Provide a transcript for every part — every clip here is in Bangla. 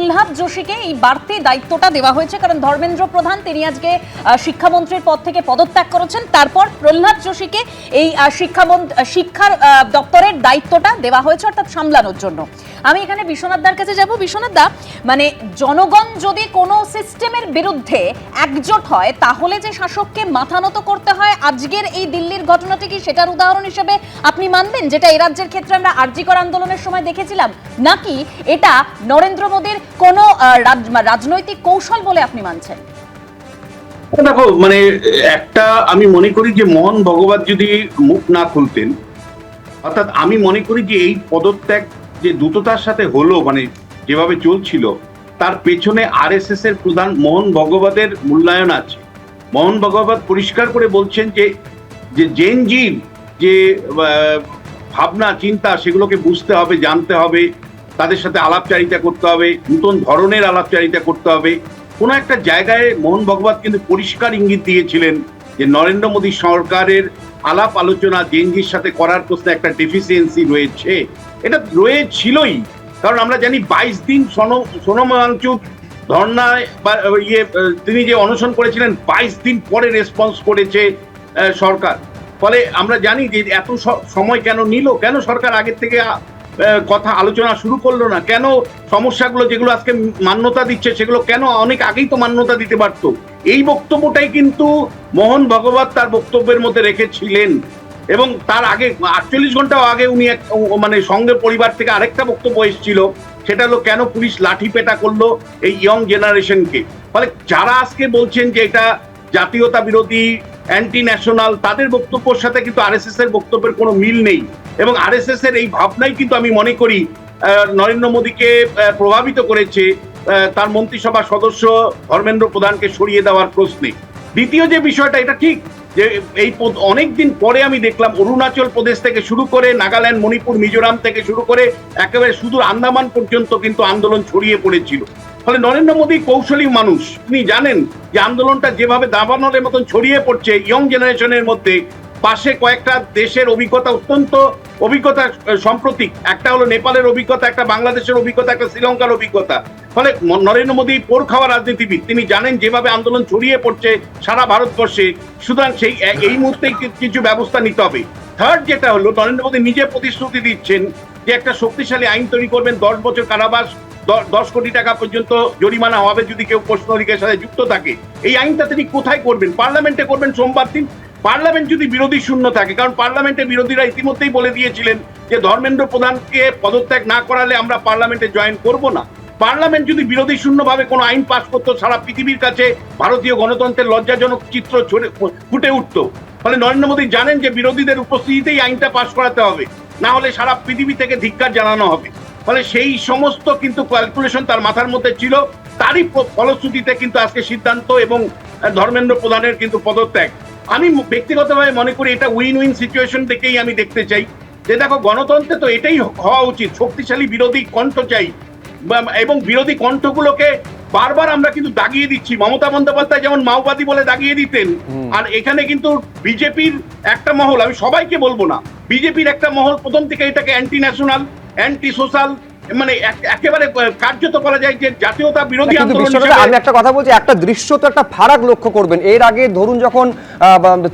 প্রহ্লাদ যোশীকে এই বাড়তি দায়িত্বটা দেওয়া হয়েছে, কারণ ধর্মেন্দ্র প্রধান তিনি আজকে শিক্ষামন্ত্রীর পদ থেকে পদত্যাগ করেছেন। তারপর প্রহ্লাদ যোশীকে এই শিক্ষার দপ্তরের দায়িত্বটা দেওয়া হয়েছে, অর্থাৎ সামলানোর জন্য। আমি এখানে বিশ্বনাথ দার কাছে যাব। বিশ্বনাথ দা, মানে জনগণ যদি কোনো সিস্টেমের বিরুদ্ধে একজোট হয় তাহলে যে শাসককে মাথা নত করতে হয়, আজকের এই দিল্লির ঘটনাটি কি সেটার উদাহরণ হিসেবে আপনি মানবেন, যেটা এই রাজ্যের ক্ষেত্রে আমরা আরজি কর আন্দোলনের সময় দেখেছিলাম, নাকি এটা নরেন্দ্র মোদীর কোনো রাজনৈতিক কৌশল বলে আপনি মানছেন? দেখো, মানে একটা আমি মনে করি যে মোহন ভগবত যদি মুখ না খুলতেন, অর্থাৎ আমি মনে করি যে এই পদত্যাগ যে দ্রুততার সাথে হলো, মানে যেভাবে চলছিল, তার পেছনে আরএসএস এর প্রধান মোহন ভগবতের মূল্যায়ন আছে। মোহন ভগবত পরিষ্কার করে বলছেন যে জেনজির যে ভাবনা চিন্তা সেগুলোকে বুঝতে হবে, জানতে হবে, তাদের সাথে আলাপচারিতা করতে হবে, নতুন ধরনের আলাপচারিতা করতে হবে। কোনো একটা জায়গায় মোহন ভগবত কিন্তু পরিষ্কার ইঙ্গিত দিয়েছিলেন যে নরেন্দ্র মোদী সরকারের আলাপ আলোচনা জেনজির সাথে করার প্রশ্নে একটা ডেফিসিয়েন্সি রয়েছে। এটা রয়েছিলই, কারণ আমরা জানি 22 দিন সোনম ওয়াংচুক ধর্নায় বা তিনি যে অনশন করেছিলেন, 22 দিন পরে রেসপন্স করেছে সরকার। ফলে আমরা জানি যে এত সময় কেন নিল, কেন সরকার আগের থেকে কথা আলোচনা শুরু করলো না, কেন সমস্যাগুলো যেগুলো আজকে মান্যতা দিচ্ছে সেগুলো কেন অনেক আগেই তো মান্যতা দিতে পারতো। এই বক্তব্যটাই কিন্তু মোহন ভগবত তার বক্তব্যের মধ্যে রেখেছিলেন। এবং তার আগে 48 ঘন্টাও আগে উনি মানে সঙ্গে পরিবার থেকে আরেকটা বক্তব্য এসেছিল, সেটা হলো কেন পুলিশ লাঠি পেটা করলো এই ইয়ং জেনারেশনকে। ফলে যারা আজকে বলছেন যে এটা জাতীয়তা বিরোধী, অ্যান্টি ন্যাশনাল, তাদের বক্তব্যের সাথে কিন্তু আরএসএস এর বক্তব্যের কোনো মিল নেই। এবং আরএসএস এর এই ভাবনাই কিন্তু আমি মনে করি নরেন্দ্র মোদীকে প্রভাবিত করেছে তার মন্ত্রিসভার সদস্য ধর্মেন্দ্র প্রধানকে সরিয়ে দেওয়ার প্রশ্নে। দ্বিতীয় যে বিষয়টা, এটা ঠিক যে এই অনেকদিন পরে আমি দেখলাম অরুণাচল প্রদেশ থেকে শুরু করে নাগাল্যান্ড, মণিপুর, মিজোরাম থেকে শুরু করে একেবারে সুদূর আন্দামান পর্যন্ত কিন্তু আন্দোলন ছড়িয়ে পড়েছিল। ফলে নরেন্দ্র মোদী কৌশলী মানুষ, তিনি জানেন যে আন্দোলনটা যেভাবে দাবানলের মতন ছড়িয়ে পড়ছে ইয়ং জেনারেশনের মধ্যে, পাশে কয়েকটা দেশের অভিজ্ঞতা অত্যন্ত সাম্প্রতিক, একটা হলো নেপালের অভিজ্ঞতা, একটা বাংলাদেশের অভিজ্ঞতা, একটা শ্রীলঙ্কার অভিজ্ঞতা। ফলে নরেন্দ্র মোদী পোর খাওয়া রাজনীতিবিদ, তিনি জানেন যেভাবে আন্দোলন ছড়িয়ে পড়ছে সারা ভারতবর্ষে, সুতরাং এই মুহূর্তে কিছু ব্যবস্থা নিতে হবে। থার্ড যেটা হলো, নরেন্দ্র মোদী নিজে প্রতিশ্রুতি দিচ্ছেন যে একটা শক্তিশালী আইন তৈরি করবেন, 10 বছর কারাবাস, 10 কোটি টাকা পর্যন্ত জরিমানা হবে যদি কেউ প্রশ্নলিকের সাথে যুক্ত থাকে। এই আইনটা তিনি কোথায় করবেন? পার্লামেন্টে করবেন সোমবার দিন। পার্লামেন্ট যদি বিরোধী শূন্য থাকে, কারণ পার্লামেন্টে বিরোধীরা ইতিমধ্যেই বলে দিয়েছিলেন যে ধর্মেন্দ্র প্রধানকে পদত্যাগ না করালে আমরা পার্লামেন্টে জয়েন করব না। পার্লামেন্ট যদি বিরোধী শূন্যভাবে কোনো আইন পাস করতো, সারা পৃথিবীর কাছে ভারতীয় গণতন্ত্রের লজ্জাজনক চিত্র ফুটে উঠত। ফলে নরেন্দ্র মোদী জানেন যে বিরোধীদের উপস্থিতিতেই আইনটা পাস করাতে হবে, না হলে সারা পৃথিবী থেকে ধিক্কার জানানো হবে। ফলে সেই সমস্ত কিন্তু ক্যালকুলেশন তার মাথার মধ্যে ছিল, তারই ফলশ্রুতিতে কিন্তু আজকে সিদ্ধান্ত এবং ধর্মেন্দ্র প্রধানের কিন্তু পদত্যাগ। আমি ব্যক্তিগতভাবে মনে করি এটা উইন উইন সিচুয়েশন দেখেই আমি দেখতে চাই যে দেখো, গণতন্ত্রে তো এটাই হওয়া উচিত, শক্তিশালী বিরোধী কণ্ঠ চাই, এবং বিরোধী কণ্ঠগুলোকে বারবার আমরা কিন্তু দাগিয়ে দিচ্ছি। মমতা বন্দ্যোপাধ্যায় যেমন মাওবাদী বলে দাগিয়ে দিতেন, আর এখানে কিন্তু বিজেপির একটা মহল, আমি সবাইকে বলবো না, বিজেপির একটা মহল প্রথম থেকে এটাকে অ্যান্টি ন্যাশনাল, অ্যান্টি সোশ্যাল, মানে একেবারে কার্যত করা যায় যে জাতীয়তা বিরোধী আন্দোলন। আমি একটা কথা বলছি, একটা দৃশ্য তো একটা ফারাক লক্ষ্য করবেন। এর আগে ধরুন যখন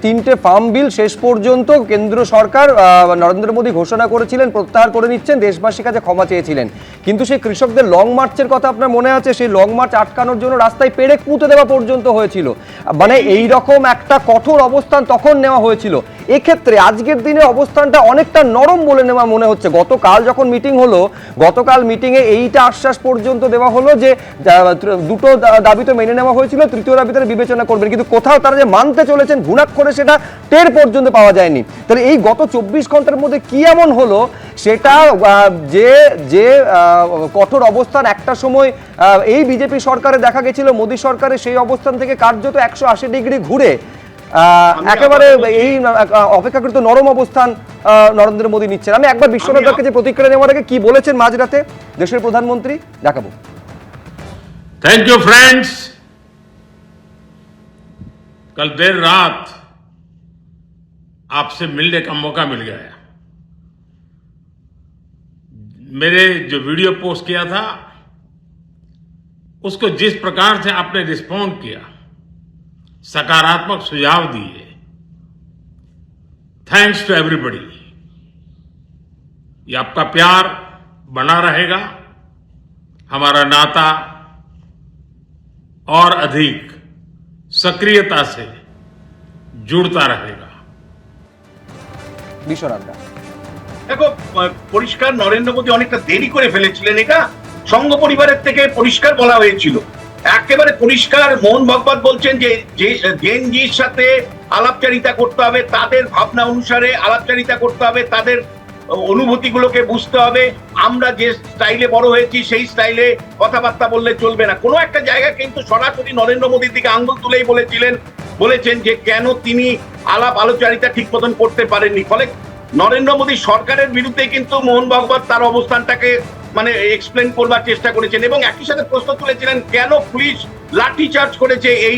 3টে ফার্ম বিল শেষ পর্যন্ত কেন্দ্র সরকার নরেন্দ্র মোদী ঘোষণা করেছিলেন, প্রত্যাহার করে নিচ্ছেন, দেশবাসীর কাছে ক্ষমা চেয়েছিলেন, কিন্তু সেই কৃষকদের লং মার্চের কথা আপনার মনে আছে? সেই লং মার্চ আটকানোর জন্য রাস্তায় পেরেক পুঁতে দেওয়া পর্যন্ত হয়েছিল। মানে এই রকম একটা কঠোর অবস্থান তখন নেওয়া হয়েছিল। এক্ষেত্রে আজকের দিনে অবস্থানটা অনেকটা নরম বলে নেওয়া মনে হচ্ছে। গতকাল যখন মিটিং হলো, গতকাল মিটিংয়ে এইটা আশ্বাস পর্যন্ত দেওয়া হলো যে 2টো দাবি তো মেনে নেওয়া হয়েছিল, 3য় দাবিতে বিবেচনা করবেন, কিন্তু কোথাও তারা যে মানতে চলেছেন ঘুণাক করে সেটা টের পর্যন্ত পাওয়া যায়নি। তাহলে এই গত 24 ঘন্টার মধ্যে কি এমন হলো সেটা যে কঠোর অবস্থান একটা সময় এই বিজেপি সরকারে দেখা গেছিল, মোদী সরকারের সেই অবস্থান থেকে কার্যত 180 ডিগ্রি ঘুরে একেবারে এই অপেক্ষাকৃত নরম অবস্থান নরেন্দ্র মোদী নিচ্ছেন। আমি একবার বিশ্বনাথের কাছে প্রতিক্রিয়া নেওয়ার আগে কি বলেছেন মাঝরাতে দেশের প্রধানমন্ত্রী দেখাবো। Thank you friends. कल देर रात आपसे मिलने का मौका मिल गया। मेरे जो वीडियो पोस्ट किया था उसको जिस प्रकार से आपने रिस्पॉन्ड किया, सकारात्मक सुझाव दिए, थैंक्स टू एवरीबॉडी। ये आपका प्यार बना रहेगा, हमारा नाता और अधिक सक्रियता से जुड़ता रहेगा। বিশ্বনাথ দা। দেখো, পরিষ্কার নরেন্দ্র মোদী অনেকটা দেরি করে ফেলেছিলেন। এটা সংঘ পরিবারের থেকে পরিষ্কার বলা হয়েছিল, একেবারে পরিষ্কার। মোহন ভাগবত বলছেন যে জেনজির সাথে আলাপচারিতা করতে হবে, তাদের ভাবনা অনুসারে আলাপচারিতা করতে হবে, তাদের অনুভূতিগুলোকে বুঝতে হবে। আমরা যে স্টাইলে বড় হয়েছি সেই স্টাইলে কথাবার্তা বললে চলবে না। কোনো একটা জায়গা কিন্তু সরাসরি নরেন্দ্র মোদীর দিকে আঙ্গুল তুলেই বলেছেন যে কেন তিনি আলাপ আলোচনা ঠিক মতন করতে পারেননি। ফলে নরেন্দ্র মোদী সরকারের বিরুদ্ধে কিন্তু মোহন ভাগবত তার অবস্থানটাকে মানে এক্সপ্লেন করবার চেষ্টা করেছেন, এবং একই সাথে প্রশ্ন তুলেছিলেন কেন পুলিশ লাঠিচার্জ করেছে এই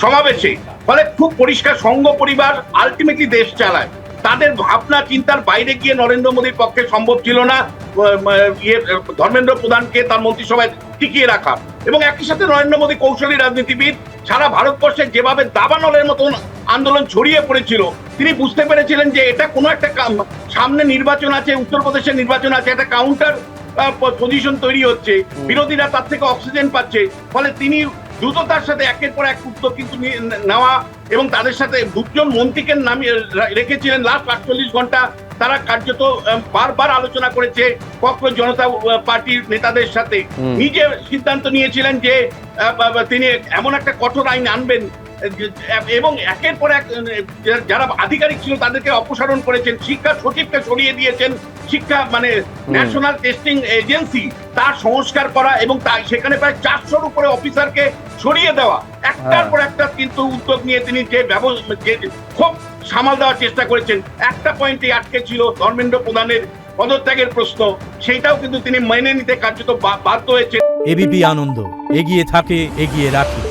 সমাবেশে। ফলে খুব পরিষ্কার, সংঘ পরিবার আলটিমেটলি দেশ চালায়, তাদের ভাবনা চিন্তার বাইরে গিয়ে নরেন্দ্র মোদীর পক্ষে সম্ভব ছিল না ধর্মেন্দ্র প্রধানকে তার মন্ত্রিসভায় টিকিয়ে রাখা। এবং একই সাথে নরেন্দ্র মোদী কৌশলী রাজনীতিবিদ, সারা ভারতবর্ষে যেভাবে দাবানলের মতন আন্দোলন ছড়িয়ে পড়েছিল, তিনি বুঝতে পেরেছিলেন যে এটা কোনো একটা সামনে নির্বাচন আছে, উত্তরপ্রদেশের নির্বাচন আছে, একটা কাউন্টার পজিশন তৈরি হচ্ছে, বিরোধীরা তার থেকে অক্সিজেন পাচ্ছে। ফলে তিনি দ্রুততার সাথে একের পর এক উদ্যোগ কিন্তু নেওয়া, এবং তাদের সাথে দুজন মন্ত্রীকে নামিয়ে রেখেছিলেন লাস্ট 48 ঘন্টা। তারা কার্যত বারবার আলোচনা করেছে ককরোচ জনতা পার্টির নেতাদের সাথে। নিজে সিদ্ধান্ত নিয়েছিলেন যে তিনি এমন একটা কঠোর আইন আনবেন, এবং একের পর এক যারা আধিকারিক ছিল তাদেরকে অপসারণ করেছেন, শিক্ষা সচিবকে সরিয়ে দিয়েছেন, শিক্ষা মানে ন্যাশনাল টেস্টিং এজেন্সি তার সংস্কার করা, এবং সেখানে প্রায় 400-র উপরে অফিসারকে সরিয়ে দেওয়া। একটার পর একটা কিন্তু উদ্যোগ নিয়ে তিনি যে খুব সামাল দেওয়ার চেষ্টা করেছেন। একটা পয়েন্টে আটকে ছিল ধর্মেন্দ্র প্রধানের পদত্যাগের প্রশ্ন, সেইটাও কিন্তু তিনি মেনে নিতে কার্যত বাধ্য হয়েছেন। এবিপি আনন্দ, এগিয়ে থাকে, এগিয়ে রাখে।